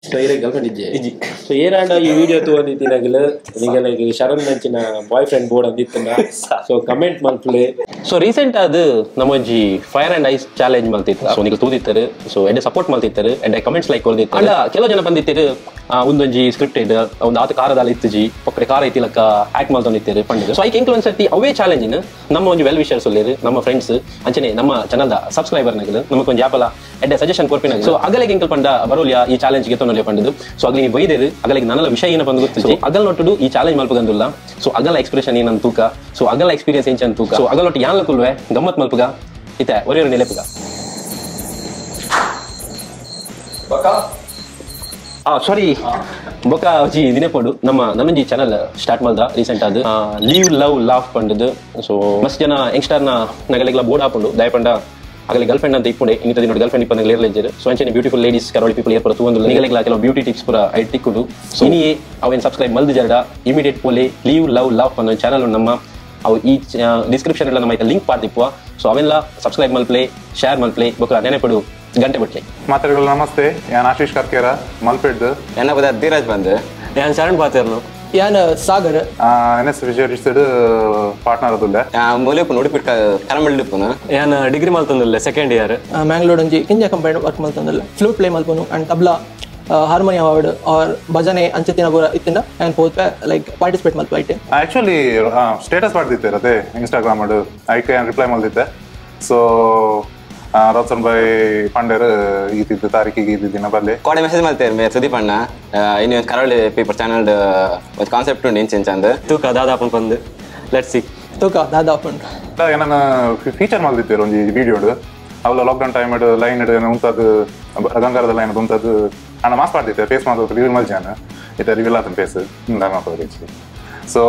So ire girlfriend iji. So ಏರಾಂಡ ಈ video ತೋಂದಿತ್ತಿನಾಗಲ ನಿಗಲಗೆ ಶರಣ್ ನಂಚಿನ ಬಾಯ್ ಫ್ರೆಂಡ್ ಬೋರ್ಡ್ ಅಂದಿತ್ತನ ಸೊ ಕಮೆಂಟ್ ಮಲ್ಪ್ಲೆ ಸೊ ರೀಸೆಂಟ್ ಅದು ನಮ್ಮೊಂಜಿ ಫೈರ್ ಅಂಡ್ ಐಸ್ ಚಾಲೆಂಜ್ ಮಲ್ತಿತ್ತು ಸೊ ನಿಗಲ್ ತೂದಿತ್ತರು ಸೊ ಎಡೆ ಸಪೋರ್ಟ್ ಮಲ್ತಿತ್ತರು ಎಡೆ ಕಮೆಂಟ್ಸ್ ಲೈಕ್ ಕೊಲ್ದಿತ್ತು ಅಂಡ ಕೆಲವು ಜನ ಬಂದಿತ್ತಿರು ಒಂದೊಂಜಿ ಸ್ಕ್ರಿಪ್ಟೆಡ್ ಒಂದು ಆತ ಕಾರದಾಲ ಇತ್ತುಜಿ ಪಕ್ಕಡೆ ಕಾರ ಐತಿಲಕ್ಕ ಆಕ್ಟ್ ಮಲ್ತೊಂದಿತ್ತಿರು ಪಂಡಿದ್ರು ಸೊ ಐಕ್ ಇಂಕ್ಲೂನ್ ಸರ್ತಿ ಅವೇ ಚಾಲೆಂಜಿನ ನಮ್ಮ ಒಂಜಿ ವೆಲ್ ವಿಷರ್ಸ್ ಉಳ್ಳೇರು ನಮ್ಮ ಫ್ರೆಂಡ್ಸ್ ಅಂಚನೆ ನಮ್ಮ ಚಾನಲ್ದ ಸಬ್ಸ್ಕ್ರೈಬರ್ ನಗಲು ನಮಕೊಂಜಿ ಆಪಲ ಎಡ್ಡೆ ಸಜೆಷನ್ ಕೊರ್ಪಿನಾಗ ಸೊ ಅಗಲೆಗೆ ಇಂಕಲ್ ಪಂಡ ಬರೋಲಿಯಾ ಈ ಚಾಲೆಂಜ್ ಗೆ ತೊಂದಲೆ ಪಂಡಿದ್ದು ಸೊ ಅಗಲಿಗೆ ಬೈದೇರು ಅಗಲಿಗೆ ನನ್ನ ವಿಷಯ ಏನ ಬಂದು ಗೊತ್ತಿತ್ತು ಅಗಲ್ ನೋಟುಡು ಈ ಚಾಲೆಂಜ್ ಮಲ್ಪಗಂದುಲ್ಲ ಸೊ ಅಗಲ ಎಕ್ಸ್ಪ್ರೆಷನ್ ಏನಂತ ತೂಕ ಸೊ ಅಗಲ ಎಕ್ಸ್ಪೀರಿಯನ್ಸ್ ಏನ್ ತೂಕ ಸೊ ಅಗಲ್ ನೋಟು ಯಾನ್ಲ ಕುಲ್ವೆ ಗಮ್ಮತ್ ಮಲ್ಪಗ ಇತ್ತೆ ಒರೆಯೊರ ನೆಲೆಪಗ ಸಾರಿ ಬೊಕ ಜಿ ದಿನೇಪೋಡು ನಮ್ಮ ನನ್ನೊಂಜಿ ಚಾನಲ್ ಸ್ಟಾರ್ಟ್ ಮಾಡ್ದ ರೀಸೆಂಟ್ ಅದು ಲೀವ್ ಲವ್ ಲಾಫ್ ಪಂಡದು ಸೊ ಮಸ್ತ್ ಜನ ಯಂಗ್ಸ್ಟರ್ನ ನಗಲೆಗ್ಲ ಬೋರ್ಡ್ ಹಾಕೊಂಡು ದಯಪಂಡ ಆಗಲಿ ಗರ್ಲ್ ಫ್ರೆಂಡ್ ಅಂತ ಇಪ್ಪುಂಡೆ ಇನ್ನಿತ ದಿನ ಗರ್ಲ್ ಫ್ರೆಂಡ್ ಇಪ್ಪಂದ ಲೇರ್ಲೆಜ್ಜರು ಸೊ ಅಂಚನೆ ಬ್ಯೂಟಿಫುಲ್ ಲೇಡೀಸ್ ಕರಾವಳಿ ಪೀಪಲ್ ಏರ್ಪರ ತೂಂದು ನಿಗಲೆಗ್ಲ ಕೆಲವು ಬ್ಯೂಟಿ ಟಿಪ್ಸ್ ಪುರ ಐ ಟಿಕ್ಕುಡು ಸೊ ಇನಿಯೇ ಅವೇನು ಸಬ್ಸ್ಕ್ರೈಬ್ ಮಲ್ದು ಜರಡ ಇಮಿಡಿಯೇಟ್ ಪೋಲೆ ಲೀವ್ ಲವ್ ಲಾಫ್ ಅನ್ನೋ ಚಾನಲ್ ನಮ್ಮ ಅವು ಈ ಡಿಸ್ಕ್ರಿಪ್ಷನ್ ಎಲ್ಲ ನಮ್ಮ ಲಿಂಕ್ ಪಾಡ್ತಿಪ್ಪುವ ಸೊ ಅವೆಲ್ಲ ಸಬ್ಸ್ಕ್ರೈಬ್ ಮಲ್ಪ್ಲೆ ಶೇರ್ ಮಲ್ಪ್ಲೆ ಬೊಕ್ಕ ನೆನೆಪಡು ಗಂಟೆ ಬಿಟ್ಲೆ ಮಾತಾಡಗಳು ನಮಸ್ತೆ ಯಾನ್ ಆಶೀಶ್ ಕರ್ಕೇರ ಮಲ್ಪೆಡ್ದು ಎನ್ನ ಬದ ಧೀರಜ್ ಬಂದು ಯಾನ್ ಶರಣ್ ಪಾತಿರ್ನು ಯಾನ್ ಸಾಗರ್ ಎನ್ಎಸ್ ವಿಜಯರಿಸಿಡ್ ಪಾರ್ಟ್ನರ್ ಅದುಲ್ಲ ಮೂಲೆಪು ನೋಡಿಪಿಟ್ಟ ಕರಮಳ್ಳಿಪ್ಪುನ ಯಾನ್ ಡಿಗ್ರಿ ಮಲ್ತಂದಿಲ್ಲ ಸೆಕೆಂಡ್ ಇಯರ್ ಮ್ಯಾಂಗ್ಳೂರ್ ಒಂಜಿ ಕಿಂಜ ಕಂಪನಿ ವರ್ಕ್ ಮಲ್ತಂದಿಲ್ಲ ಫ್ಲೂಟ್ ಪ್ಲೇ ಮಲ್ಪನು and tabla harmonium award or ಭಜನೆ ಅಂಚತಿನ ಪೂರ ಇತ್ತಿಂದ ಆ್ಯಂಡ್ ಪೋತ್ವೆ ಲೈಕ್ ಪಾರ್ಟಿಸಿಪೇಟ್ ಮಲ್ಪ ಐಟೆ ಆಕ್ಚುಲಿ ಸ್ಟೇಟಸ್ ಮಾಡ್ದಿತ್ತೆ ಅದೇ ಇನ್ಸ್ಟಾಗ್ರಾಮ್ ಮಾಡು ಐಕೆ ರಿಪ್ಲೈ ಮಲ್ದಿದ್ದೆ ಸೊ ರೋಚನ್ ಬಾಯ್ ಪಂಡೇರ್ ಈತಿದ್ದು ತಾರೀಕಿಗೆ ಇದ್ದಿದ್ದಿನ ಬಲ್ಲೆ ಕೋಡೆ ಮೆಸೇಜ್ ಮಾಡ್ತೇವೆ ಮೇ ಸುದೀಪ್ ಅಣ್ಣ ಇನ್ನು ಕರಾವಳಿ ಪೇಪರ್ ಚಾನಲ್ ಒಂದು ಕಾನ್ಸೆಪ್ಟ್ ಉಂಟು ಇಂಚ್ ಅಂದು ತೂಕ ದಾದಾಪನ್ ಬಂದು ಲೆಟ್ಸ್ ಸಿ ತೂಕ ದಾದಾಪನ್ ಏನನ್ನ ಫೀಚರ್ ಮಲ್ದಿತ್ತೇರು ಒಂದು ವಿಡಿಯೋಡು ಅವಲ್ಲ ಲಾಕ್ಡೌನ್ ಟೈಮ್ ಲೈನ್ ಉಂಟದು ಗಂಗಾರದ ಲೈನ್ ಉಂಟದು ಅಣ್ಣ ಮಾಸ್ ಮಾಡ್ತಿದ್ದೆ ಫೇಸ್ ಮಾಡೋದು ರಿವ್ಯೂ ಮಲ್ಜಾನ ಇದು ರಿವ್ಯೂಲ್ ಆತನ ಫೇಸ್ ಹಿಂಗೆ ಸೊ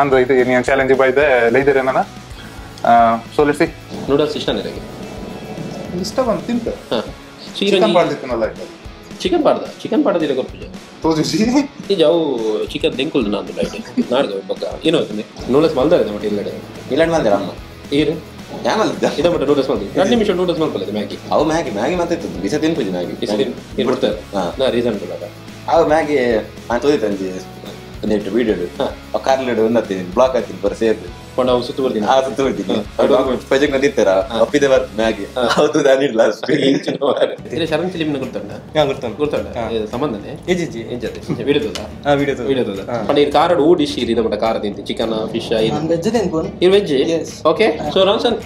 ಅಂದ್ರೆ ಇದು ನೀನು ಚಾಲೆಂಜಿಗೆ ಬಾಯ್ದೆ ಲೈದರೆ ನನ್ನ ಸೊ ಲೆಟ್ಸ್ ಸಿ ನೂಡಲ್ಸ್ ಇಷ್ಟ ನನಗೆ ಇಷ್ಟ ಬಂದು ತಿಂತ ಚಿಕನ್ ಪಾಡದಿಲ್ಲ ಗೊತ್ತು ಈಗ ಅವು ಚಿಕನ್ ದೆಂಕುಲ್ದು ನಾನು ಲೈಟ್ ನಾಡ್ದು ಬಕ್ಕ ಏನೋ ನೂಡಲ್ಸ್ ಮಲ್ದಾರೆ ಮತ್ತೆ ಇಲ್ಲಡೆ ಇಲ್ಲಡ್ ಬಂದಿರ ಅಮ್ಮ ಏನು ಯಾಮಲ್ದ ಇದ ಮಟ್ಟ ನೂಡಲ್ಸ್ ಮಲ್ದಿ 2 ನಿಮಿಷ ನೂಡಲ್ಸ್ ಮಲ್ಪಲ್ಲ ಮ್ಯಾಗಿ ಅವು ಮ್ಯಾಗಿ ಮತ್ತೆ ಬಿಸ ತಿನ್ಪುಜಿ ಮ್ಯಾಗಿ ಏನು ಬಿಡ್ತಾರೆ ನಾ ರೀಸನ್ ಇಲ್ಲ ಅವು ಮ್ಯಾಗಿ ನಾನು ತೋದಿತ್ತಂಜಿ ನೆಟ್ ವಿಡಿಯೋ ಕಾರ್ಲೆಡ್ ಒಂದತ್ತೀನಿ ಬ್ಲಾಕ್ ಆಗ್ತೀನಿ ಬರ ಸೇರ್ದು ಕೊಂಡು ಅವು ಸುತ್ತು ಬರ್ತೀನಿ ಸುತ್ತು ಬರ್ತೀನಿ ಪ್ರೊಜೆಕ್ಟ್ ನಡೀತಾರ ಅಪ್ಪಿದೆ ಬರ್ತ ಮ್ಯಾಗಿ ಹೌದು ನಾನಿಲ್ಲ ಶರಣ್ ಫಿಲಿಮ್ನ ಗುರ್ತಂಡ ಸಂಬಂಧನೆ ವಿಡಿಯೋದ ಪಂಡ ಇದು ಕಾರಡ್ ಊ ಡಿಶ್ ಇದೆ ಮಟ್ಟ ಕಾರ ತಿಂತಿ ಚಿಕನ್ ಫಿಶ್ ವೆಜ್ ತಿನ್ಪುನ್ ಇದು ವೆಜ್ ಓಕೆ ಸೊ ರಾನ್ಸನ್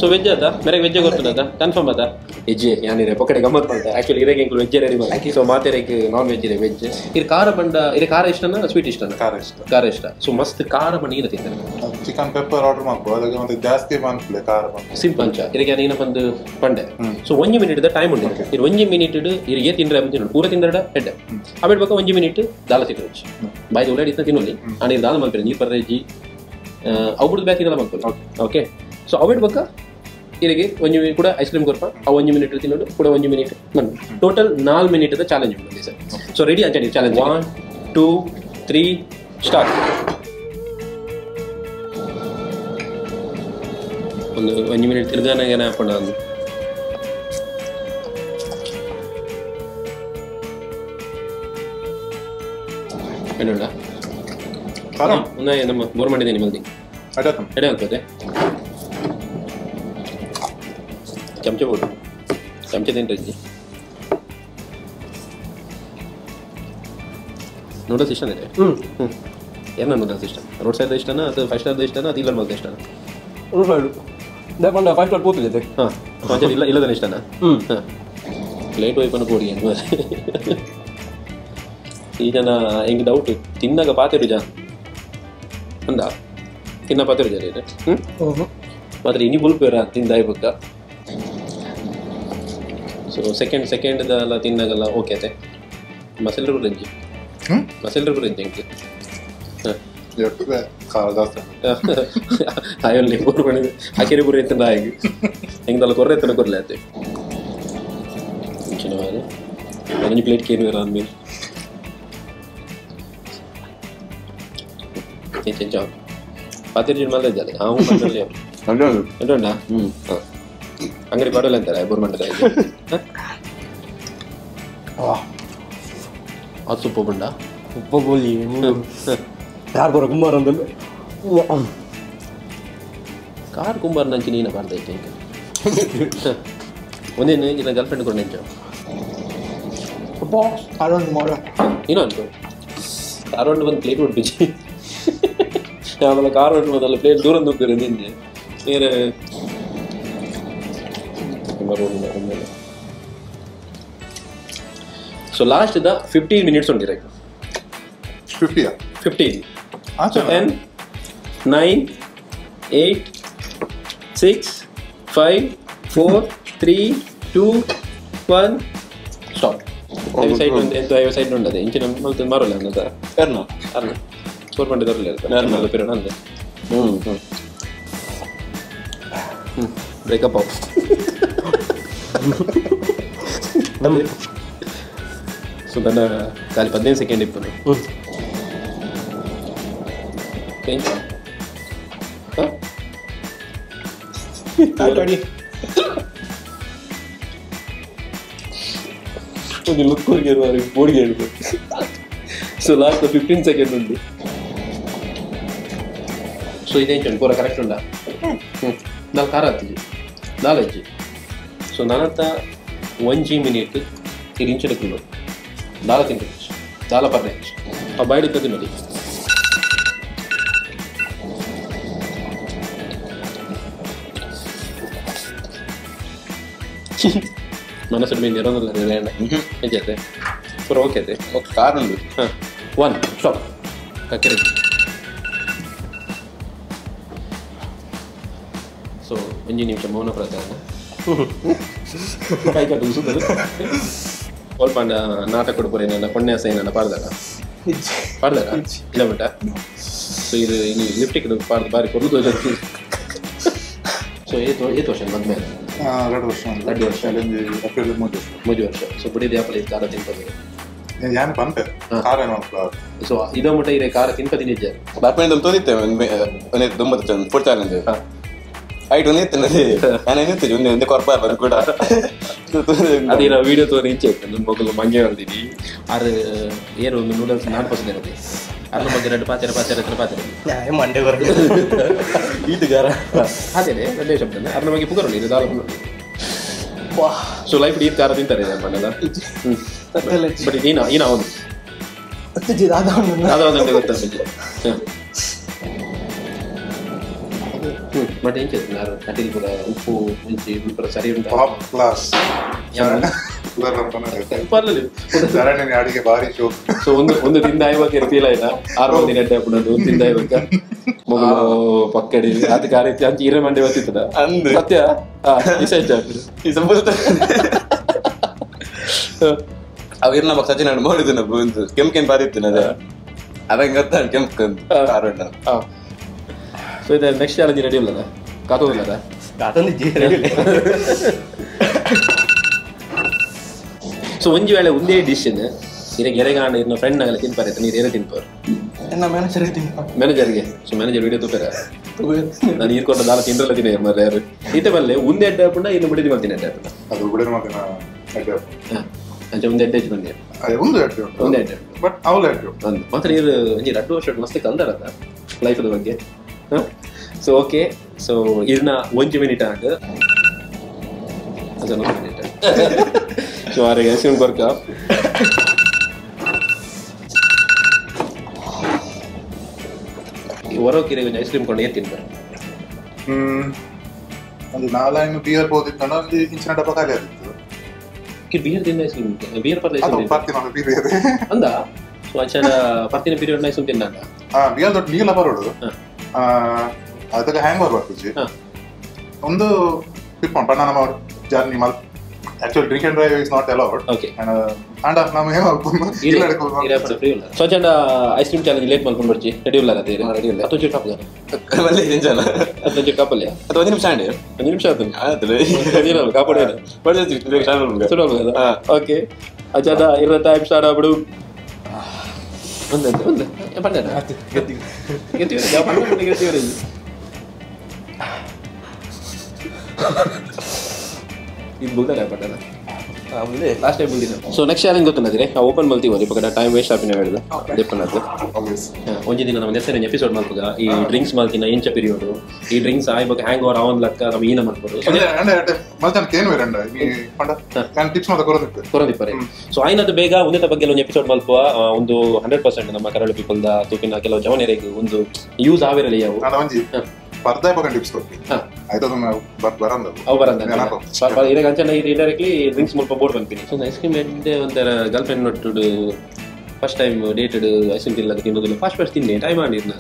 ಸೊ ವೆಜ್ ಅದ ಮೇರೆ ವೆಜ್ ಗೊತ್ತದ ಕನ್ಫರ್ಮ್ ಅದ ವೆಜ್ ಯಾನಿರೆ ಪೊಕಡೆ ಗಮ್ಮತ್ ಮಾಡ್ದೆ ಆಕ್ಚುಲಿ ಇರೆಗೆ ಇಂಕ್ಲು ವೆಜ್ ರೆಡಿ ಮಾಡಿ ಸೊ ಮಾತೆರೆಗೆ ನಾನ್ ವೆಜ್ ಇದೆ ವೆಜ್ ಇದು ಖಾರ ಬಂಡ ಇದು ಖಾರ ಇಷ್ಟನಾ ಸ್ವೀಟ್ ಇಷ್ಟನಾ ಖಾರ ಇಷ್ಟ ಸೊ ಮಸ್ತ್ ಖಾರ ಬಂಡ ಈಗ ತಿಂತಾರೆ ಚಿಕನ್ ಪೆಪ್ಪರ್ ಆರ್ಡರ್ ಮಾಡ್ಬೋದು ಅದಕ್ಕೆ ಒಂದು ಜಾಸ್ತಿ ಬಂದ್ಲೆ ಖಾರ ಬಂದು ಸಿಂಪಲ್ ಅಂಚ ಇರೆಗೆ ನೀನು ಬಂದು ಪಂಡೆ ಸೊ 1 ಮಿನಿಟ್ ದ ಟೈಮ್ ಉಂಟು ಇದು 1 ಮಿನಿಟ್ ಇರಿಗೆ ತಿಂದ್ರೆ ತಿನ್ನೋದು ಪೂರ ತಿಂದಡ ಹೆಡ್ ಅಬಿಡ್ಬೇಕು 1 ಮಿನಿಟ್ ದಾಲ ತಿನ್ನೋದು ಬಾಯ್ದು ಒಳ್ಳೆ ಇತ್ತ ತಿನ್ನೋಲಿ ಆನೆ ದಾಲ್ ಮಾಡ್ತಾರೆ ನೀರು ಪರ್ರೆಜಿ ಅವ್ಬಿಡ್ದು ಬ್ಯಾಕ್ ಇದೆಲ್ಲ ಮಾಡ್ಕೊಳ್ಳಿ ಓಕೆ ಸೊ ಅವಿಡ್ಬೇಕ ಇರಿಗೆ 1 ಮಿನಿಟ್ ಕೂಡ ಐಸ್ ಕ್ರೀಮ್ ಕೊರ್ಪ ಆ 1 ಮಿನಿಟ್ ತಿನ್ನೋದು ಕೂಡ 1 ಮಿನಿಟ್ ಬಂದು ಟೋಟಲ್ 4 ಮಿನಿಟ್ ಚಾಲೆಂಜ್ ಬಂದಿದೆ ಸರ್ ಸೊ ರೆಡಿ ಅಂತ ಚಾಲೆಂಜ್ 1 2 3 ಸ್ಟಾರ್ಟ್ ಒಂದು 1 ಮಿನಿಟ್ ತಿರ್ಗಾನಾಗ ಹಾಕೊಂಡ ಒಂದು ಏನೋಡ ನಮ್ಮ ಬೋರ್ ಮಾಡಿದ್ದೇನೆ ಮಲ್ದಿ ಎಡೆ ಅನ್ಕೋತೆ ಚಮಚ ಬೋಡು ಚಮಚ ತಿಂಟ್ರಿ ನೂಡಲ್ಸ್ ಇಷ್ಟ ಇದೆ ಏನ ನೂಡಲ್ಸ್ ಇಷ್ಟ ರೋಡ್ ಸೈಡ್ ಇಷ್ಟನಾ ಅದು 5 ಸ್ಟಾರ್ ಇಷ್ಟನಾ ಅದು ಇಲ್ಲ ಮಲ್ದ ಇಷ್ಟನಾ ರೋಡ್ ಸೈಡ್ ದಯಪಂಡ 5 ಸ್ಟಾರ್ ಕೂತಿದೆ ಹಾಂ ಇಲ್ಲ ಇಲ್ಲದನ್ನ ಇಷ್ಟನಾ ಪ್ಲೇಟ್ ವೈಪನ್ನು ಕೊಡಿ ಏನು ಈ ಜನ ಹೆಂಗೆ ಡೌಟ್ ತಿನ್ನಾಗ ಪಾತಿರು ಜನ ಅಂದ ತಿನ್ನ ಪಾತಿರು ಜನ ಇದೆ ಮಾತ್ರ ಇನಿ ಬುಲ್ಪೇರ ತಿಂದಾಯ್ಬೇಕ ಸೊ ಸೆಕೆಂಡ್ದೆಲ್ಲ ತಿನ್ನಾಗಲ್ಲ ಓಕೆ ಅತ್ತೆ ಮಸಾಲೆ ರಂಜಿ ಹೆಂಗೆ ಹಾಯಲ್ಲಿ ಬೋರ್ ಮಾಡಿದ್ದು ಹಾಕಿರಿ ಬುರಿ ಎತ್ತಂಡ ಹಾಗೆ ಹೆಂಗಲ್ಲ ಕೊರ್ರೆ ಎತ್ತನ ಕೊರ್ಲೆ ಆಯ್ತು ಚೆನ್ನಾಗಿ ನನಗೆ ಪ್ಲೇಟ್ ಕೇರುವೇರ ಅಂದ್ಮೇಲೆ ಪಾತಿರ್ ಜೀನ್ ಮಲ್ದ ಇದ್ದಾಳೆ ಎಂಟುಂಡ ಅಂಗಡಿ ಬಾಡಲ್ಲ ಅಂತಾರೆ ಬೋರ್ ಮಂಡಲ ಅದು ಸೂಪ ಬಂಡ ಉಪ್ಪ ಬೋಲಿ ಯಾರು ಬರೋ ಕುಂಬಾರ ಅಂದಲ್ಲ ಕಾರ್ ಕುಂಬಾರ ನಂಚಿ ನೀನು ಬಾರ್ದೈತೆ ಈಗ ಒಂದೇನು ನಿನ್ನ ಗರ್ಲ್ ಫ್ರೆಂಡ್ ಕೂಡ ನೆಂಚು ಅರೌಂಡ್ ಮಾಡೋ ಇನ್ನೊಂದು ಕಾರ್ ಹೊಂಡು ಬಂದು ಪ್ಲೇಟ್ ಹೊಡ್ಬಿಚ್ಚಿ ಆಮೇಲೆ ಕಾರ್ ಹೊಂಡು ಬಂದಲ್ಲ ಪ್ಲೇಟ್ ದೂರ ನುಗ್ಗರೆ ನಿಂದೆ ಬೇರೆ ಸೊ ಲಾಸ್ಟ್ ಇದ್ದ 15 ಮಿನಿಟ್ಸ್ ಉಂಟಿರ 50 15 ಸೊ 10 9 8 6 5 4 3 2 1 ಸ್ಟಾಪ್ ಸೈಡ್ ಒಂದು ಎಂತ ಸೈಡ್ ಉಂಟದೆ ಇಂಚಿನ ಮಲ್ತ ಮಾರಲ್ಲ ಅನ್ನದ ಕರ್ನ ಅಲ್ಲ ಸ್ಕೋರ್ ಮಾಡಿ ತರಲಿಲ್ಲ ಇರ್ತಾರೆ ಪೀರಿಯಡ್ ಅಂದೆ ಬ್ರೇಕಪ್ ಆಫ್ ಸೊ ನನ್ನ ಖಾಲಿ 15 ಸೆಕೆಂಡ್ ಇಪ್ಪನು ಒಂದು ಲುಕ್ ಹೋಗಿರುವಾಗ ಬೋಡಿಗೆ ಹೇಳ್ಬೇಕು ಸೊ ಲಾಸ್ಟ್ 15 ಸೆಕೆಂಡ್ ಉಂಟು ಸೊ ಇದೇನು ಚಂಡು ಪೂರ ಕರೆಕ್ಟ್ ಉಂಡ ನಾಲ್ಕು ಖಾರ ಹತ್ತಿಜಿ ನಾಲ್ಕು ಸೊ ನನ್ನತ್ತ 1 ಮಿನಿಟ್ ಇದು ಇಂಚೆಡುಕೊಂಡು ದಾಲ ತಿಂತೀನಿ ದಾಲ ಪರ್ರೆ ಆ ಬಾಯ್ಡಿದ್ದ ತಿನ್ನೋದು ಮನಸ್ಸು ಮೀನು ಇರೋದಿಲ್ಲ ರೇಣ ಹೆಂಚೈತೆ ಪೂರ ಓಕೆ ಐತೆ ಕಾರ್ ಉಂಟು ಹಾಂ 1 ಸ್ಟಾಪ್ ಕಕ್ಕಿರಿ ಸೊ 1 ನಿಮಿಷ ಮೌನ ಪ್ರಚಾರ ಕೈ ಕಟ್ಟು ಸುತ್ತದು ಸ್ವಲ್ಪ ನಾಟಕ ಕೊಡ್ಬೋರಿ ನನ್ನ ಪೊನ್ಯಾಸ ಏನನ್ನ ಪಾಡ್ದಾಗ ಇಲ್ಲ ಬಿಟ್ಟ ಸೊ ಇದು ಇನ್ನು ಲಿಫ್ಟಿಕ್ ಪಾಡ್ದು ಬಾರಿ ಕೊಡೋದು ಸೊ ಏತು ವರ್ಷ ಮದ್ಮೇಲೆ 2 ವರ್ಷ 2 ವರ್ಷ ಏಪ್ರಿಲ್ 3 ವರ್ಷ 3 ವರ್ಷ ಸೊ ಬುಡಿದ ಯಾಪಲ್ಲಿ ಖಾರ ತಿನ್ಪದು ಯಾನ್ ಪಂಪೆ ಕಾರೇನೋ ಸೊ ಇದೋ ಮಟ್ಟ ಇರೇ ಖಾರ ತಿನ್ಪದಿ ನಿಜ ಬರ್ಪೇಂಡ್ ತೋದಿತ್ತೆ ಒಂದು ದುಂಬತ್ತು ಚಂದ ಫುಡ್ ಚಾಲೆಂಜ್ ಐಟ್ ಒಂದು ಇತ್ತು ನಾನು ಏನಿರ್ತೀವಿ ಒಂದು ಕೊರ್ಬಾರ್ ಬಂದು ಕೂಡ ಅದೇ ನಾವು ವಿಡಿಯೋ ತೋರಿ ಇಂಚೆ ಇತ್ತು ನನ್ನ ಮಗಲು ಮಂಗೆ ಹೇಳ್ತೀನಿ ಆರು ಏನು ಒಂದು ನೂಡಲ್ಸ್ ನಾನ್ ಪಸಂದ್ ಇರುತ್ತೆ ಅದ್ರ ಬಗ್ಗೆ 2 ಪಾತ್ರೆ ಮಂಡೆ ಬರ ಈಟುಗಾರ ಅದೇ ಒಳ್ಳೆ ಶಬ್ದ ಅದ್ರ ಬಗ್ಗೆ ಪುಗರಲ್ಲ ಇದು ದಾಲ್ ಸೊ ಲೈಫ್ ಡೀಪ್ ಖಾರ ತಿಂತಾರೆ ಮನೆಲ್ಲ ಬಟ್ ಈನ ಹೌದು ಅದಾವುದಂటే ಗೊತ್ತಾಗ್ತದೆ ಬಟ್ ಏನ್ ಚೇತ ಯಾರು ಕಟಿಲ್ ಕೂಡ ಉಪ್ಪು ಮುಂಚೆ ಪೂರ ಸರಿ ಉಂಟು ಟಾಪ್ ಕ್ಲಾಸ್ ಅಡಿಗೆ ಭಾರಿ ಶೋ ಸೊ ಒಂದು ತಿಂದ ಆಯ್ವಾಗ ಫೀಲ್ ಆಯ್ತಾ 6 ಮಂದಿ ಗಡ್ಡೆ ಹಾಕೊಂಡು ಒಂದು ತಿಂದ ಆಯ್ವಾಗ ಮಗು ಪಕ್ಕಡಿ ಅದಕ್ಕೆ ಆ ರೀತಿ ಅಂಚೆ ಹಿರೇ ಮಂಡೆ ಗೊತ್ತಿತ್ತದ ಸತ್ಯ ಈ ಸಂಬಂಧ ಅವಿರ್ನ ಮಗ ಸಚಿನ್ ನಾನು ಮಾಡಿದ್ದು ನಾವು ಕೆಂಪ್ ಬಾರಿ ಇತ್ತು ಅದ ಅದಂಗ ಗೊತ್ತ ಕೆಂಪ್ ಕಾರಣ ಸೊ ಇದು ನೆಕ್ಸ್ಟ್ ಚಾಲೆಂಜ್ ರೆಡಿ ಇಲ್ಲದ ಕಾತೋದಿಲ್ಲದ ಸೊ ಒಂಜಿ ವೇಳೆ ಒಂದೇ ಡಿಶ್ ಈಗ ಎರೆಗಾಣ ಇನ್ನ ಫ್ರೆಂಡ್ ಆಗಲ್ಲ ತಿನ್ಪಾರೆ ನೀರು ಏನೇ ತಿನ್ಪಾರು ಮ್ಯಾನೇಜರ್ಗೆ ಸೊ ಮ್ಯಾನೇಜರ್ ವಿಡಿಯೋ ತೂಪಾರ ನಾನು ನೀರು ಕೊಟ್ಟ ದಾಲ ತಿಂದ್ರಲ್ಲ ತಿನ್ನ ಮರ ಯಾರು ಈತ ಬಲ್ಲೆ ಒಂದೇ ಅಡ್ಡ ಹಾಕೊಂಡ ಇನ್ನು ಬಿಡಿದಿ ಮಾಡ್ತೀನಿ ಅಡ್ಡ ಹಾಕೊಂಡ ಅದು ಬಿಡಿದ ಮಾತಿನ ಅಂಚೆ ಒಂದೇ ಅಡ್ಡ ಬಂದೆ ಒಂದೇ ಅಡ್ಡ ಬಟ್ ಅವಳು ಒಂದು ಮಾತ್ರ ನೀರು ಒಂಜಿ 2 ವರ್ಷ ಮಸ್ತ್ ಕಲ್ದಾರದ ಲೈಫದ ಬಗ್ಗೆ ಸೊ ಓಕೆ ಸೊ ಇದನ್ನ 1 ಮಿನಿಟ್ ಆಗ ಅದನ್ನು 1 ಮಿನಿಟ್ ಸೊ ಆರೆ ಐಸ್ಕ್ರೀಮ್ ಕೊರ್ಕ ಹೊರಕಿರೆ ಒಂದು ಐಸ್ಕ್ರೀಮ್ ಕೊಂಡು ಏನ್ ತಿನ್ಬಾರ ಒಂದು 4 ಬಿಯರ್ ಹೋದಿತ್ತು ಒಂದು ಇಂಚಿನ ಡಬ್ಬ ಖಾಲಿ ಆಗಿತ್ತು ಬಿಯರ್ ತಿಂದ ಐಸ್ಕ್ರೀಮ್ ಬಿಯರ್ ಪರ್ಲೆ ಬಿಯರ್ ಅಂದ ಸೊ ಅಚ್ಚನ ಪರ್ತಿನ ಪೀರಿಯಡ್ ಐಸ್ಕ್ರೀಮ್ ತಿನ್ನಾಗ ಬಿಯರ್ ದೊಡ್ಡ ನೀಲ ಬರೋಡು ಅದಕ್ಕೆ ಹ್ಯಾಂಗ್ ಬರ್ಬಾರ್ದು ಒಂದು ತಿಳ್ಕೊಂಡು ಬಣ್ಣ ನಮ್ಮ ಜರ್ನಿ ಮಲ್ actually drink and drive is not allowed okay and ನಮ್ಮ ಏನು ಫ್ರೀ ಇಲ್ಲ ಸೊ ಅಚ್ಚನ ಐಸ್ಕ್ರೀಮ್ ಚಾಲೆಂಜ್ ಲೇಟ್ ಮಾಡ್ಕೊಂಡು ಬರ್ಚಿ ರೆಡಿ ಇಲ್ಲ ಅದೇ ರೆಡಿ ಇಲ್ಲ ಅದು ಟಾಪ್ ಮళ్ళీ నించాల ಅದು ಕಾಪಲ್ಯ ಅದು 1 ನಿಮಿಷ ಅಂడి 1 ನಿಮಿಷ ಆಯ್ತು ಆಯ್ತು ಕಾಪಾಡಿ ಪಡೆದು ಚಾನಲ್ ಓಕೆ ಅಚ್ಚದ 20 ಟೈಮ್ ಸ್ಟಾರ್ಟ್ ಆಗ್ಬಿಡು ಒಂದು ಪಂಡ ಗೆತ್ತಿವರೆ ಯಾವ ಪಂಡ ಗೆತ್ತಿವರೆ ಇದು ಬುಲ್ದಲ್ಲ ಪಂಡ ಲಾಸ್ಟ್ ಟೈಮ್ ಬಂದಿನ ಸೊ ನೆಕ್ಸ್ಟ್ ಚಾಲೆಂಜ್ ಗೊತ್ತುನ್ನದಿರಿ ನಾವು ಓಪನ್ ಮಲ್ತೀವಿ ಇವಾಗ ಟೈಮ್ ವೇಸ್ಟ್ ಆಪಿನ ಹೇಳಿದ ದೆಪ್ಪನದ್ದು ಒಂಜಿ ದಿನ ನಮ್ಮ ನೆಸರಿನ ಎಪಿಸೋಡ್ ಮಲ್ಪಗ ಈ ಡ್ರಿಂಕ್ಸ್ ಮಲ್ತಿನ ಇಂಚ ಪೀರಿಯಡ್ ಈ ಡ್ರಿಂಕ್ಸ್ ಆಯ್ಬೇಕು ಹ್ಯಾಂಗ್ ಓವರ್ ಅವನ್ ಲಕ್ಕ ನಮ್ಮ ಈನ ಮಾಡ್ಬೋದು ಕೊರದಿಪ್ಪರೆ ಸೊ ಆಯ್ನದು ಬೇಗ ಒಂದೇ ಬಗ್ಗೆ ಒಂದು ಎಪಿಸೋಡ್ ಮಲ್ಪುವ ಒಂದು 100% ನಮ್ಮ ಕರಾವಳಿ ಪೀಪಲ್ದ ತೂಪಿನ ಕೆಲವು ಜವನರಿಗೆ ಒಂದು ಯೂಸ್ ಆವಿರಲಿ ಅವು ಈಗ ಅಂಚನ ಇಂಡೈರೆಕ್ಟ್ಲಿ ಡ್ರಿಂಕ್ಸ್ ಮುಲ್ಪ ಬೋರ್ಡ್ ಬಂತೀನಿ ಸೊ ಐಸ್ ಕ್ರೀಮ್ ಒಂಥರ ಗರ್ಲ್ ಫ್ರೆಂಡ್ ನೊಟ್ಟು first time dated ice cream ತಿನ್ನಲ್ಲ ತಿನ್ನೋದಿಲ್ಲ ಫಸ್ಟ್ ತಿನ್ನಿ ಟೈಮ್ ಮಾಡಿದ್ನ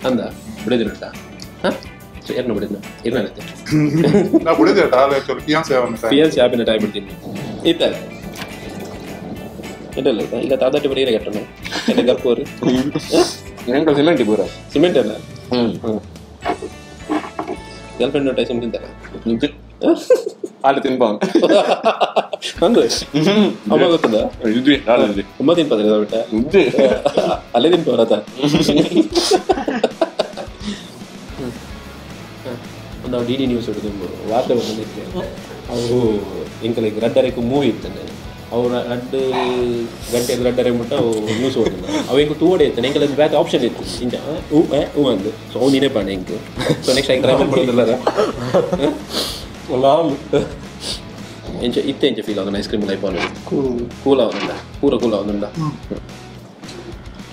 ಅಂದ ಬಿಡಿದಿರುತ್ತ ಹಾಂ ಸೊ ಏನು ಬಿಡಿದ್ನ ಏನಾಗುತ್ತೆ ಪಿಎಲ್ಸಿ ಆಪಿನ ಟೈಮ್ ಬಿಡ್ತೀನಿ ಇತ್ತ ಇದಲ್ಲ ಈಗ ತಾದಾಟಿ ಬರೀ ಕಟ್ಟಣ ಗರ್ಕೋರು ಸಿಮೆಂಟ್ ಪೂರ ಸಿಮೆಂಟ್ ಅಲ್ಲ ಗರ್ಲ್ ಫ್ರೆಂಡ್ ಟೈಸ್ ತಿಂತಾರ ಅಲ್ಲಿ ತಿನ್ಪ ಅಂದ್ರೆ ಅಮ್ಮ ಗೊತ್ತದ ಅಮ್ಮ ತಿನ್ಪದ್ರಿ ಬಿಟ್ಟ ಅಲ್ಲೇ ತಿನ್ಪವ್ರತ ನಾವು ಡಿ ನ್ಯೂಸ್ ಹಿಡಿದು ವಾರ್ತೆ ಬಂದಿದ್ದೆ ಅವು ಇಂಕಲಿಗೆ ರಡ್ಡರೆಗೂ ಮೂವಿ ಇರ್ತದೆ ಅವ್ರು ರಡ್ಡು ಗಂಟೆ ರಡ್ಡರೆ ಮುಟ್ಟ ಅವು ನ್ಯೂಸ್ ಓದಿಲ್ಲ ಅವು ಹೆಂಗೆ ತೂಡೆ ಇರ್ತಾನೆ ಹೆಂಗೆ ಬ್ಯಾಕ್ ಆಪ್ಷನ್ ಇತ್ತು ಇಂಚ ಹೂ ಅಂದು ಸೊ ಅವು ನೀನೇ ಪಾಣೆ ಹೆಂಗೆ ಸೊ ನೆಕ್ಸ್ಟ್ ಆಗಿ ಟ್ರೈ ಮಾಡ್ಕೊಳ್ಳೋದಿಲ್ಲ ಎಂಚ ಇತ್ತೆ ಎಂಚ ಫೀಲ್ ಆಗೋದು ಐಸ್ ಕ್ರೀಮ್ ಲೈಫ್ ಅವನು ಕೂಲ್ ಅವನುಂಡ ಪೂರ ಕೂಲ್ ಅವನುಂಡ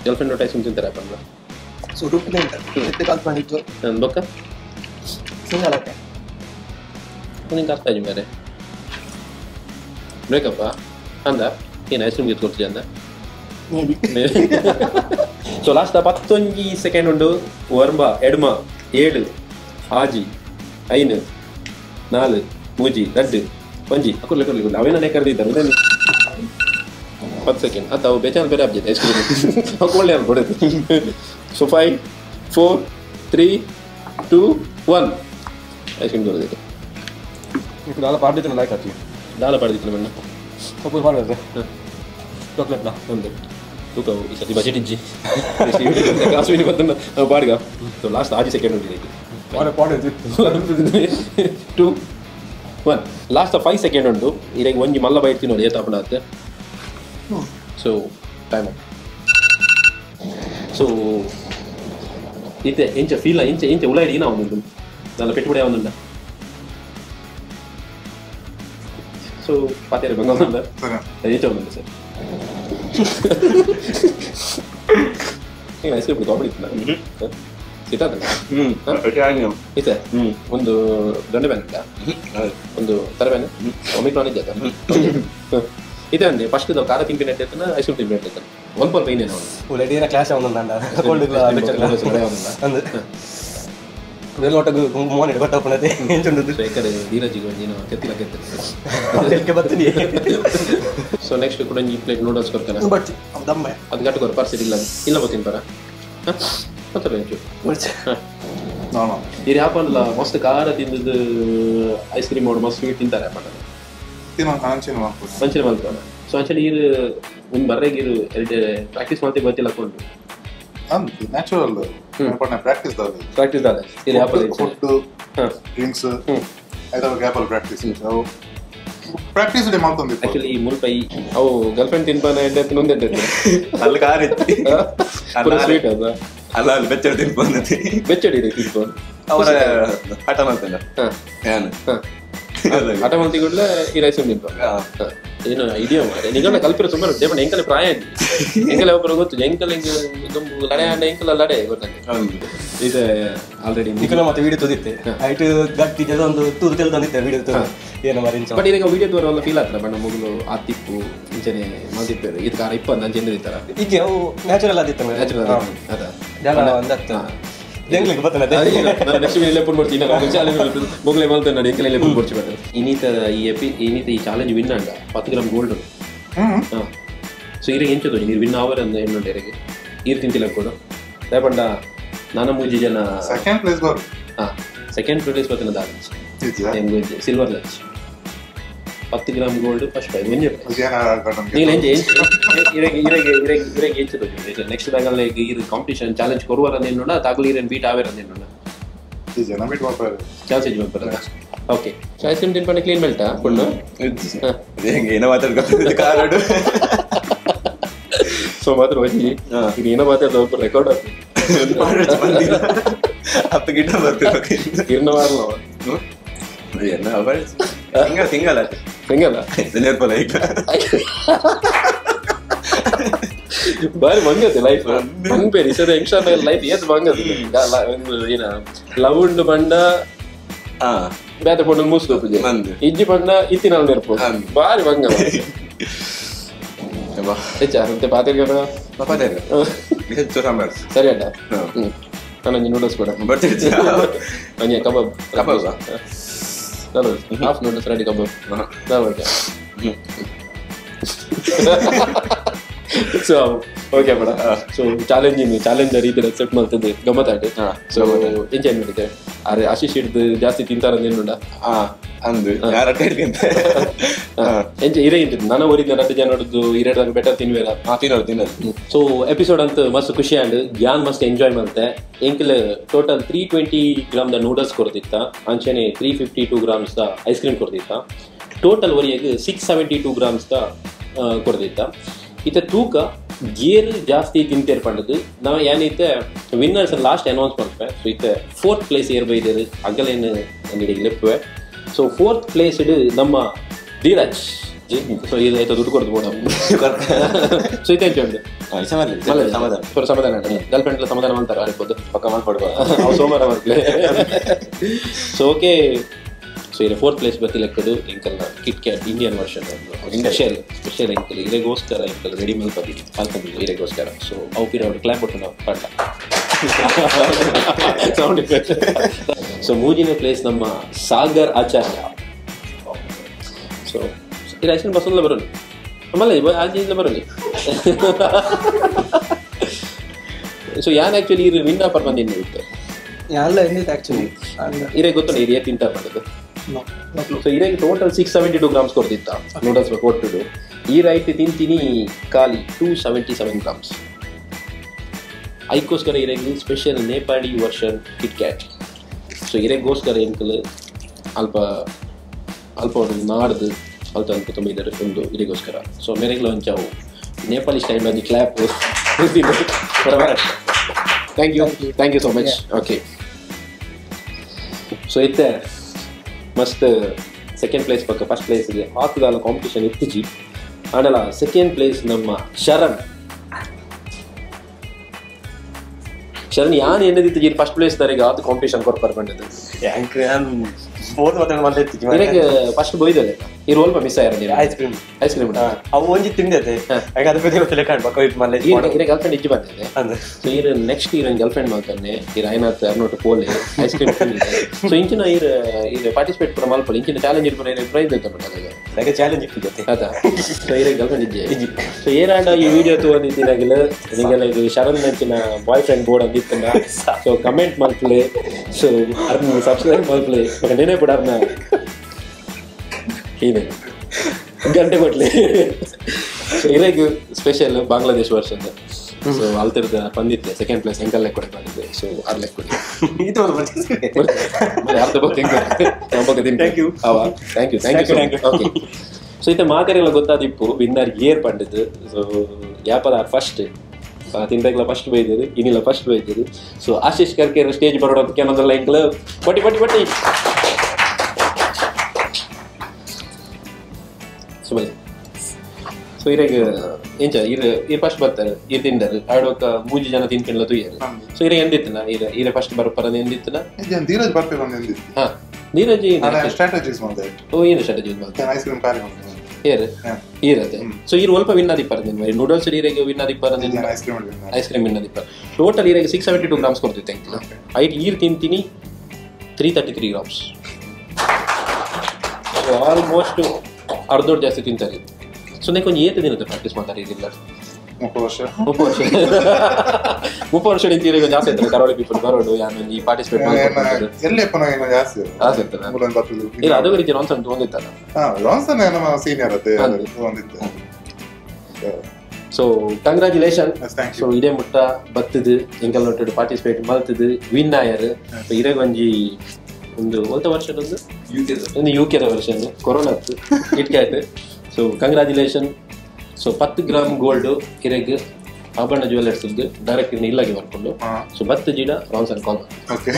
ಗರ್ಲ್ ಫ್ರೆಂಡ್ ಐಸ್ ಕ್ರೀಮ್ ತಿಂತಾರೆ ಅಪ್ಪ ಬೊಕ್ಕ ಸಿಂಗಲಕ್ಕೆ ನಿಂಗೆ ಅರ್ಥ ಆಯ್ತು ಬೇರೆ ಬ್ರೇಕಪ್ಪ ಅಂದ ಏನು ಐಸ್ ಕ್ರೀಮ್ ಗೆತ್ಕೊಡ್ತೀವಿ ಅಂದ ಸೊ ಲಾಸ್ಟ್ 11 ಸೆಕೆಂಡ್ ಉಂಡು ವರ್ಮ ಎಡ್ಮ 7 ಆಜಿ 5 4 3 2 1 ಕೊರ್ಲಿ ಅವೇನೇ ಕರೆದಿದ್ದಾರೆ 10 ಸೆಕೆಂಡ್ ಅದು ಅವು ಬೇಚಾನ್ ಬೇರೆ ಅಬ್ಜೆಕ್ಟ್ ಐಸ್ ಕ್ರೀಮ್ ಒಳ್ಳೆ ಅನ್ಕೊಡೋದು ಸೊ 5 4 3 2 1 ಐಸ್ ಕ್ರೀಮ್ ದೊರೆದಿದೆ ದಾಲ ಪಾಡ್ದಿತ್ತು ಲೈಕ್ ಹಾಕಿ ದಾಲ ಪಾಡ್ದಿತ್ತು ಬಣ್ಣ ಸ್ವಲ್ಪ ಮಾಡಿದ್ರೆ ಚಾಕ್ಲೇಟ್ನ ಒಂದು ತೂಕ ಈ ಸತಿ ಬಜೆಟ್ ಇಜ್ಜಿ ಕಾಸು ಬಂದ ಬಾಡಿಗ ಸೊ ಲಾಸ್ಟ್ 6 ಸೆಕೆಂಡ್ ಉಂಟಿದೆ ಪಾಡಿದ್ದು 2 1 ಲಾಸ್ಟ್ 5 ಸೆಕೆಂಡ್ ಉಂಟು ಈಗ ಒಂಜಿ ಮಲ್ಲ ಬೈಡ್ತೀನಿ ನೋಡಿ ಏತಾಪಣ ಅಂತ ಸೊ ಟೈಮ್ ಸೊ ಇತ್ತೆ ಎಂಚ ಫೀಲ್ ಎಂಚ ಉಲಾಯಿಡಿ ಏನೋ ಅವನುಂಟು ನನ್ನ ಪೆಟ್ಟುಬಿಡಿ ಅವನುಂಡ ಸೊ ಪಾತೇರಿ ಬಂಗ ಎಂಚ ಅವನುಂಟು ಸರ್ ಐಸ್ ಕ್ರೀಮ್ ಕಾಮಿಡಿ ಇತ್ತು ಸಿಗ್ತದ ಇದೆ ಒಂದು ದೊಣ್ಣೆ ಬ್ಯಾನ್ ಒಂದು ತರಬೇನೆ ಒಮಿಕ್ರಾನ್ ಇದ್ದ ಇದೆ ಅಂದೆ ಫಸ್ಟ್ ಖಾರ ತಿಂಪಿನ ಇರ್ತೈತನ ಐಸ್ ಕ್ರೀಮ್ ತಿಂಪಿನ ಇರ್ತೈತನ ಒಂದು ಪೈನ್ ಏನೋ ಲೆಡಿನ ಕ್ಲಾಸ್ ಅವನಂದ ವೆಲ್ಲೋಟಗು ಮೋನೆ ಗೊತ್ತಪ್ಪನದೆ ಎಂಚುಂದು ಏಕರೆ ಧೀರಜಿಗೆ ಒಂದಿನ ಕೆತ್ತಿಲ ಕೆತ್ತಿ ಬರ್ತೀನಿ ಸೊ ನೆಕ್ಸ್ಟ್ ಕೂಡ ಈ ಪ್ಲೇಟ್ ನೂಡಲ್ಸ್ ಕೊಡ್ತಾನೆ ಬಟ್ ದಮ್ಮೆ ಅದು ಗಟ್ಟು ಪಾರ್ಸೆಲ್ ಇಲ್ಲ ಬರ್ತೀನಿ ಪರ ಮತ್ತೆ ಎಂಚು ಇದು ಯಾಪಲ್ಲ ಮಸ್ತ್ ಖಾರ ತಿಂದದ್ದು ಐಸ್ ಕ್ರೀಮ್ ಮಾಡಿ ಮಸ್ತ್ ಸ್ವೀಟ್ ತಿಂತಾರೆ ಮಂಚಿನ ಮಲ್ಪನ ಸೊ ಅಂಚನೆ ಈರು ಒಂದು ಬರ್ರೆಗೆ ಇರು ಎರಡು ಪ್ರಾಕ್ಟೀಸ್ ಮಾಡ್ತೀವಿ ಗೊತ್ತಿಲ್ಲ ಕೊಂಡು ನ್ಯಾಚುರಲ್ ಪ್ರಾಕ್ಟೀಸ್ ಪ್ರಾಕ್ಟೀಸ್ ಆದ ಇದು ಯಾಪಲ್ ಫುಡ್ ಡ್ರಿಂಕ್ಸ್ ಐದವ ಗ್ಯಾಪಲ್ ಪ್ರಾಕ್ಟೀಸ್ ಡೇ ಮಾಡ್ತಂದಿ ಆಕ್ಚುಲಿ ಮುಲ್ಪೈ ಅವು ಗರ್ಲ್ ಫ್ರೆಂಡ್ ತಿನ್ಪಾನ ಎಡ್ಡೆ ನೊಂದೆ ಅಲ್ಲಿ ಕಾರ್ ಇತ್ತು ಸ್ವೀಟ್ ಅದ ಅಲ್ಲ ಅಲ್ಲಿ ಬೆಚ್ಚಡಿ ತಿನ್ಕೊಂಡಿ ಬೆಚ್ಚಡಿ ತಿನ್ಕೊಂಡು ಅವರ ಹಠ ಮಾಡ್ತಾನೆ ಏನು ಹಠ ಮಾಡ್ತಿಗೂಡ್ಲೆ ಈ ರೈಸ್ ತಿನ್ಕೊಂಡು ಏನು ಐಡಿಯಾ ಮಾಡಿ ನಿಗಲ್ಲ ಕಲ್ಪಿರೋ ಸುಮಾರು ದೇವಣ್ಣ ಎಂಕಲೆ ಪ್ರಾಯ ಎಂಕಲೆ ಒಬ್ಬರು ಗೊತ್ತು ಎಂಕಲ್ ಹಿಂಗೆ ಲಡೆ ಅಂಡ ಎಂಕಲ ಲಡೆ ಗೊತ್ತಂಗೆ ಇದು ಆಲ್ರೆಡಿ ನಿಖಲ ಮತ್ತೆ ವಿಡಿಯೋ ತೋದಿತ್ತೆ ಐಟ್ ಗಟ್ಟಿ ಒಂದು ತೂರು ತೆಲ್ ತಂದಿತ್ತೆ ವಿಡಿಯೋ ತೋದು ಏನು ಮರಿ ಬಟ್ ಈಗ ವಿಡಿಯೋ ತೋರೆಲ್ಲ ಫೀಲ್ ಆಗ್ತದೆ ಬಣ್ಣ ಮಗಳು ಆ ತಿಪ್ಪು ಇಂಚನೆ ಮಲ್ದಿಪ್ಪೇರು ಇದು ಕಾರ 20 ಅಂಚೆ ಇರ್ತಾರ ಈಗ ಅವು ನ್ಯಾಚುರಲ್ ಆದಿತ್ತು ನ್ಯಾಚುರಲ್ ಅದ ಜನ ಒಂದತ್ತ ಬೆಂಗ್ಲಿಗೆ ಬರ್ತಾನೆ ನೆಕ್ಸ್ಟ್ ಇಲ್ಲೇ ಪುಟ್ ಮಾಡ್ತೀನಿ ಚಾಲೆಂಜ್ ಮೊಗಲೇ ಮಲ್ತಾನೆ ನೋಡಿ ಎಂಕಲೇ ಪುಟ್ ಮಾಡ್ಸಿ ಬರ್ತಾರೆ ಇನ್ನೀತ ಈ ಚಾಲೆಂಜ್ ವಿನ್ ಅಂಡ 10 ಗ್ರಾಮ್ ಗೋಲ್ಡ್ ಹಾಂ ಸೊ ಈಗ ಎಂಚು ನೀರು ವಿನ್ ಅವರ್ ಅಂದ ಎಣ್ಣುಂಟು ಎರೆಗೆ ಈರು ತಿಂತಿಲ್ಲ ಕೂಡ ದಯಪಂಡ ನಾನು 3 ಜನ ಸೆಕೆಂಡ್ ಪ್ಲೇಸ್ ಬರು ಹಾಂ ಸೆಕೆಂಡ್ ಪ್ಲೇಸ್ ಬರ್ತಾನೆ ದಾಲ್ silver lunch 10 gram gold first prize ಒಂಜೆ ನೆಕ್ಸ್ಟ್ ಬ್ಯಾಗಲ್ಲಿ ಇದು ಕಾಂಪಿಟೇಷನ್ ಚಾಲೆಂಜ್ ಕೊರುವರ ಅಂದೇನೋಣ ತಾಗಲು ಇರೇನು ಬೀಟ್ ಆವೇರ ಅಂದೇನೋಣ ಜನ ಬಿಟ್ಟು ಬರ್ತಾರೆ ಜಾಸ್ತಿ ಬರ್ತದ ಓಕೆ ಸೊ ಐಸ್ ಕ್ರೀಮ್ ತಿನ್ಕೊಂಡು ಕ್ಲೀನ್ ಬೆಲ್ಟಾ ಫುಲ್ಲು ಏನೋ ಮಾತಾಡ್ಕೊತಿದ್ದೆ ಕಾರಾಡು ಸೊ ಮಾತ್ರ ಹೋಗಿ ಇದು ಏನೋ ಮಾತಾಡ್ದ ರೆಕಾರ್ಡ್ ಆಗ್ತದೆ ಹತ್ತು ಗಿಡ ಬರ್ತಿರ್ಬೇಕು ಇರ್ನವಾರ್ಲವ ತಿಂಗಲ್ಲ ಹೆಂಗಲ್ಲ ನೆನಪಲ್ಲ ಈಗ ಬಾರಿ ಬಂಗತ್ತೆ ಲೈಫ್ ಹಂಗ್ಬೇರಿ ಸರ್ ಯಂಗ್ಸ್ಟರ್ ಲೈಫ್ ಏತ್ ಬಂಗದು ಏನ ಲವ್ ಉಂಡು ಬಂಡ ಬೇತ ಪೊಂಡು ಮೂಸ್ಕೋಪಿಗೆ ಇಜ್ಜಿ ಬಂಡ ಇತ್ತಿನ ನೆನಪು ಬಾರಿ ಬಂಗ ಹೆಚ್ಚ ಮತ್ತೆ ಪಾತ್ರೆಗೆ ಸರಿ ಅಣ್ಣ ನನಗೆ ನೂಡಲ್ಸ್ ಕೂಡ ನಂಗೆ ಕಬಾಬ್ ಹಾಫ್ ನೂಡಲ್ಸ್ ರೆಡಿ ಕಬಾಬ್ ಸೊ ಓಕೆ ಮೇಡ ಸೊ ಚಾಲೆಂಜರ್ ಈ ತರ ಅಕ್ಸೆಪ್ಟ್ ಮಾಡ್ತಿದ್ದೆ ಗಮ್ಮತ್ತಾಯ್ತು ಸೊ ಎಂಜಾಯ್ ಮಾಡಿದ್ದೆ ಅರೆ ಆಶೀಶ್ ಹಿಡ್ದು ಜಾಸ್ತಿ ತಿಂತಾರಂದೇನುಂಡ ಅಂದು ಎಂಜಾಯ್ ಇರೇ ಇಂತಿದ್ದು ನಾನು ಓದಿದ್ದೆ 2 ಜನ ನೋಡಿದ್ದು ಇರೇದಾಗ ಬೆಟರ್ ತಿನ್ವೇರ ತಿನ್ನೋದು ಸೊ ಎಪಿಸೋಡ್ ಅಂತ ಮಸ್ತ್ ಖುಷಿ ಆಂಡ್ ಯಾನ್ ಮಸ್ತ್ ಎಂಜಾಯ್ ಮಾಡ್ತೆ ಎಂಕಲ್ ಟೋಟಲ್ 320 ಗ್ರಾಮ್ ದ ನೂಡಲ್ಸ್ ಕೊಡ್ತಿತ್ತ ಅಂಚೆನೆ 352 ಗ್ರಾಮ್ಸ್ ದ ಐಸ್ ಕ್ರೀಮ್ ಕೊಡ್ತಿತ್ತ ಟೋಟಲ್ ವರೆಗೆ 672 ಗ್ರಾಮ್ಸ್ ದ ಕೊಡ್ತಿತ್ತ ಇತ್ತ ತೂಕ ಗೇರ್ ಜಾಸ್ತಿ ತಿಂತೇರ್ಪಂಡದು ನಾವು ಏನೈತೆ ವಿನ್ನರ್ಸ್ ಲಾಸ್ಟ್ ಅನೌನ್ಸ್ ಮಾಡ್ತೇವೆ ಸೊ ಇತ್ತೆ 4th ಪ್ಲೇಸ್ ಏರ್ ಬೈದೇರು ಅಗಲೇನು ಅಂಗಡಿಗೆ ಲೆಪ್ಪುವೆ ಸೊ 4th ಪ್ಲೇಸ್ ಇಡು ನಮ್ಮ ಧೀರಜ್ ಸೊ ಇದಾಯ್ತು ದುಡ್ಡು ಕೊಡ್ದು ಬೋಡ ಸೊ ಇತ್ತೆ ಉಂಟು ಸಮಾಧಾನ ಗರ್ಲ್ ಫ್ರೆಂಡ್ ಸಮಾಧಾನ ಮಾಡ್ತಾರೆ ಆಡ್ಬೋದು ಪಕ್ಕ ಮಾಡ್ಕೊಡ್ಬೋದು ನಾವು ಸೋಮವಾರ ಮಾಡ್ತೀವಿ ಸೊ ಓಕೆ ಸೊ ಇದು 4th ಪ್ಲೇಸ್ ಬತ್ತಿಲೆಕ್ಕದು ಎಂಕಲ್ನ KitKat Indian version special ಎಂಕಲ್ ಇರೆಗೋಸ್ಕರ ಎಂಕಲ್ ರೆಡಿ ಮಲ್ಪದಿದ್ದು ಪಾಲ್ಕೊಂಡಿದ್ದು ಇರೆಗೋಸ್ಕರ ಸೊ ಅವು ಪಿರೌಡ್ ಕ್ಲಾಪ್ ಕೊಟ್ಟು ನಾವು ಪಾಠ ಸೌಂಡ್ ಎಫೆಕ್ಟ್ ಸೊ ಮೂಜಿನ ಪ್ಲೇಸ್ ನಮ್ಮ ಸಾಗರ್ ಆಚಾರ್ಯ ಸೊ ಇದು ಐಸ್ ಕ್ರೀಮ್ ಬಸ್ಸಲ್ಲ ಬರೋದು ಆಮೇಲೆ ಆಜಿಂದ ಬರೋದು ಸೊ ಯಾನ್ ಆ್ಯಕ್ಚುಲಿ ಇದು ವಿನ್ ಆಫರ್ ಬಂದಿದ್ದು ಇರುತ್ತೆ ಎಲ್ಲ ಎಂದಿತ್ತು ಆ್ಯಕ್ಚುಲಿ ಇರೇ ಗೊತ್ತಲ್ಲ ಇದು ತಿಂತಾರೆ ಮಾಡೋದು ಸೊ ಇರೇ ಟೋಟಲ್ 672 ಗ್ರಾಮ್ಸ್ ಕೊಡ್ತಿತ್ತ ನೂಡಲ್ಸ್ ಕೊಟ್ಟಿದ್ದು ಈ ರೈಟ್ ತಿಂತೀನಿ ಖಾಲಿ 277 ಗ್ರಾಮ್ಸ್ ಐಕೋಸ್ಕರ ಇರೆಗೆ special Nepali version kit cat so ಇರೆಗೋಸ್ಕರ ಎಂಕಲ್ ಅಲ್ಪ ಒಂದು ನಾಡ್ದು ಅಲ್ತ ಅನ್ಕೊ ತುಂಬಿದ್ದಾರೆ ಒಂದು ಇರೆಗೋಸ್ಕರ ಸೊ ಮೇರೆಗ್ಲ ಒಂಚಾವು ನೇಪಾಳಿ ಸ್ಟೈಲ್ ಒಂದು clap thank you so much okay so ಇತ್ತೆ ಮಸ್ತ್ ಸೆಕೆಂಡ್ ಪ್ಲೇಸ್ ಪಕ್ಕ ಫಸ್ಟ್ ಪ್ಲೇಸ್ಗೆ ಆತದಾಲ ಕಾಂಪಿಟೇಷನ್ ಇತ್ತಿಜಿ ಆಡಲ ಸೆಕೆಂಡ್ ಪ್ಲೇಸ್ ನಮ್ಮ ಶರಣ್ ಯಾನ್ ಏನದಿತ್ತು ಫಸ್ಟ್ ಪ್ಲೇಸ್ ದರಿಗೆ ಆತ ಕಾಂಪಿಟೇಷನ್ ಕೊರ್ಪರ್ ಬಂದದ್ದು ಇರಗೆ ಫಸ್ಟ್ ಬೋಯ್ದಲ್ಲ ಇರು ಸ್ವಲ್ಪ ಮಿಸ್ ಆಯ್ತು ಐಸ್ ಕ್ರೀಮ್ ಅವು ಒಂಜಿ ತಿಂದೈತೆ ಇರ ಗರ್ಲ್ ಫ್ರೆಂಡ್ ಇಜ್ಜಿ ಬಂದಿದೆ ಸೊ ಇರು ನೆಕ್ಸ್ಟ್ ಇರ ಗರ್ಲ್ ಫ್ರೆಂಡ್ ಮಾಡ್ತಾನೆ ಇರ ಐನಾತ್ ಅರ್ನೋಟ್ ಪೋಲೆ ಐಸ್ ಕ್ರೀಮ್ ತಿಂದಿದೆ ಸೊ ಇಂಚಿನ ಇರ ಪಾರ್ಟಿಸಿಪೇಟ್ ಪುರ ಮಲ್ಪೊಲಿ ಇಂಚಿನ ಚಾಲೆಂಜ್ ಇರ್ಪುರ ಪ್ರೈಸ್ ಐತೆ ನನಗೆ ಚಾಲೆಂಜ್ ಇಟ್ಟಿದೆ ಆಯ್ತಾ ಸೊ ಇರ ಗರ್ಲ್ ಫ್ರೆಂಡ್ ಇಜ್ಜಿ ಸೊ ಏನಾಡ ಈ ವಿಡಿಯೋ ತಗೊಂಡಿದ್ದೀನಾಗಿಲ್ಲ ನಿಂಗೆಲ್ಲ ಇದು ಶರಣ್ ನಂಚಿನ ಬಾಯ್ ಫ್ರೆಂಡ್ ಬೋರ್ಡ್ ಅಂದಿತ್ತಂದ ಸೊ ಕಮೆಂಟ್ ಮಲ್ಪಲೆ ಸೊ ಅರ್ನ ಸಬ್ಸ್ಕ್ರೈಬ್ ಮಲ್ಪಲೆ ನೆನೆ ಬಿಡಾರ್ನ ಏನೇ ಗಂಟೆ ಕೊಟ್ಲಿ ಸೊ ಇರಗೆ ಸ್ಪೆಷಲ್ ಬಾಂಗ್ಲಾದೇಶ್ ವರ್ಷದ ಸೊ ಅಲ್ತಿರ್ದ ಬಂದಿತ್ತೆ ಸೆಕೆಂಡ್ ಪ್ಲೇಸ್ ಎಂಕಲ್ ಲೆಕ್ಕ ಕೊಡಿ ಬಂದಿದ್ದೆ ಸೊ 6 ಲೆಕ್ಕ ಕೊಡಿ ಅರ್ಧ ಬಗ್ಗೆ ಥ್ಯಾಂಕ್ ಯು ಓಕೆ ಸೊ ಇತ್ತ ಮಾತಾಡಿಲ್ಲ ಗೊತ್ತಾದಿಪ್ಪು ವಿನ್ನರ್ ಏರ್ ಪಂಡಿದ್ದು ಸೊ ಯಾಪದ ಫಸ್ಟ್ ತಿಂದಾಗಲ ಫಸ್ಟ್ ಬೈದಿರು ಇನ್ನಿಲ್ಲ ಫಸ್ಟ್ ಬೈದಿರು ಸೊ ಆಶೀಶ್ ಕರ್ಕೇರು ಸ್ಟೇಜ್ ಬರೋದಕ್ಕೆ ಏನಂದ್ರಲ್ಲ ಎಂಕ್ಲು ಪಟ್ಟಿ ಸುಮ್ಮನೆ ಸೊ ಇರಾಗ ಎಂಚ ಇರ ಫಸ್ಟ್ ಬರ್ತಾರೆ ಇರ್ ತಿಂದರು ಆಡೋಕ 3 ಜನ ತಿನ್ಕೊಂಡ್ಲ ತುಯ್ಯರು ಸೊ ಇರ ಎಂದಿತ್ತನ ಇರ ಫಸ್ಟ್ ಬರಪರದ ಎಂದಿತ್ತನ ಧೀರಜ್ ಬರ್ಪೆ ಬಂದಿದ್ದು ಹಾ ಧೀರಜ್ ಸ್ಟ್ರಾಟಜೀಸ್ ಮಾಡ್ದೆ ಓ ಏನು ಸ್ಟ್ರಾಟಜಿ ಮಾಡ್ತಾರೆ ಐಸ್ ಕ್ರೀಮ್ ಪಾರಿ ಮಾಡ್ದೆ ಇರತ್ತೆ ಸೊ ಇರು ಸ್ವಲ್ಪ ವಿನ್ ಆದಿಪ್ಪಾರ ನೂಡಲ್ಸ್ ಇರಿಗೆ ವಿನ್ ಆದಿಪ್ಪಾರ ಐಸ್ ಕ್ರೀಮ್ ವಿನ್ ಆದಿಪ್ಪಾರ ಟೋಟಲ್ ಇರಿಗೆ 672 ಗ್ರಾಮ್ಸ್ ಕೊಡ್ತಿತ್ತು ಅಂಕಲ್ ಐಟ್ ಈರ್ ತಿಂತೀನಿ 333 ಗ್ರಾಮ್ಸ್ ಸೊ ಆಲ್ಮೋಸ್ಟ್ ಅರ್ಧೋಡ್ ಜಾಸ್ತಿ ತಿಂತಾರೆ ಸೊ ನೀವು ಕೊಂಚ ಏತು ದಿನದ ಪ್ರಾಕ್ಟೀಸ್ ಮಾಡ್ತಾರೆ ಇದಿಲ್ಲ 30 ವರ್ಷ ನಿಂತಿರೋ ಜಾಸ್ತಿ ಆಯ್ತಾರೆ ಕರಾವಳಿ ಪೀಪಲ್ ಬರೋಡು ಯಾರು ಈ ಪಾರ್ಟಿಸಿಪೇಟ್ ಮಾಡ್ತಾರೆ ಜಾಸ್ತಿ ಇಲ್ಲ ಅದು ರೀತಿ ರಾನ್ಸನ್ ತೊಗೊಂಡಿತ್ತಲ್ಲ ರಾನ್ಸನ್ ನಮ್ಮ ಸೀನಿಯರ್ ಅತ್ತೆ so congratulation. Yes, thank you. So ಇದೇ ಮುಟ್ಟ ಬತ್ತದು ಎಂಕಲ್ ನೋಟೆಡ್ ಪಾರ್ಟಿಸಿಪೇಟ್ ಮಲ್ತದು ವಿನ್ ಆಯರ್. ಸೊ ಇರೆಗೊಂಜಿ ಒಂದು ಒಂದು UK version corona kit cat. So congratulation. So 10 gram gold ಇರೆಗ್ ಆಭರಣ ಜ್ಯುವೆಲ್ಲರ್ಸ್ ಡೈರೆಕ್ಟ್ ಇಲ್ಲಾಗಿ ಬರ್ಕೊಂಡು. ಸೊ 10 ಜಿಡ Ronson call. Okay.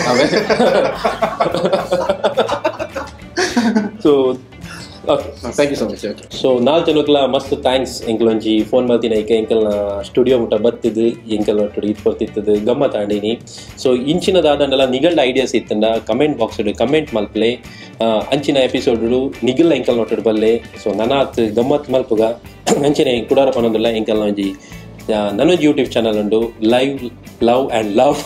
So okay, thank you so much. Okay, so 4 ಜನಕ್ಲ ಮಸ್ತ್ ಥ್ಯಾಂಕ್ಸ್. ಎಂಕಲೊಂಜಿ ಫೋನ್ ಮಾಡ್ತೀನಿ ಐಕೆ ಎಂಕಲ್ನ ಸ್ಟುಡಿಯೋ ಮುಟ್ಟ ಬತ್ತಿದ್ದು ಎಂಕಲ್ ಒಟ್ಟು ಇದು ಬರ್ತಿತ್ತದು ಗಮ್ಮತ್ ಆಡೀನಿ. ಸೊ ಇಂಚಿನದಾದಂಡೆಲ್ಲ ನಿಗಲ್ಡ ಐಡಿಯಾಸ್ ಇತ್ತಂಡ ಕಮೆಂಟ್ ಬಾಕ್ಸ್ ಕಮೆಂಟ್ ಮಲ್ಪಲೆ ಅಂಚಿನ ಎಪಿಸೋಡು ನಿಗಲ್ ಎಂಕಲ್ ನೋಟೆಡ್ ಬಲ್ಲೆ. ಸೊ ನನಾತ್ ಗಮ್ಮತ್ ಮಲ್ಪುಗ ಅಂಚಿನ ಕುಡಾರ ಪನೊಂದಿಲ್ಲ ಎಂಕಲ್ನ ಒಂಜಿ ನನ್ನೊಂದು ಯೂಟ್ಯೂಬ್ ಚಾನಲ್ ಉಂಡು, live love and love.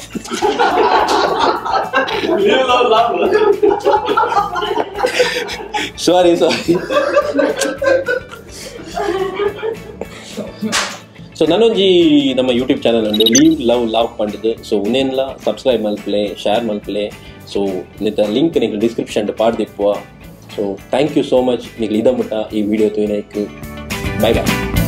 Sorry so ನನ್ನೊಂಜಿ ನಮ್ಮ ಯೂಟ್ಯೂಬ್ ಚಾನಲ್ ಉಂಡು, ಲೀವ್ ಲವ್ ಲವ್ ಪಂಡದು. ಸೊ ಉನ್ನೆಲ್ಲ ಸಬ್ಸ್ಕ್ರೈಬ್ ಮಲ್ಪಲೆ, ಶೇರ್ ಮಲ್ಪಲೆ. ಸೊ ನಿತ್ತ ಲಿಂಕ್ ನಿಮಗೆ ಡಿಸ್ಕ್ರಿಪ್ಷನ್ ಪಾಡ್ದಿಪ್ಪುವ. So thank you so much. ನಿಮಗೆ ಇದ ಮುಟ್ಟ ಈ ವಿಡಿಯೋ ತೋಯಿನಾಯ್ಕು. ಬಾಯ್ ಬಾಯ್.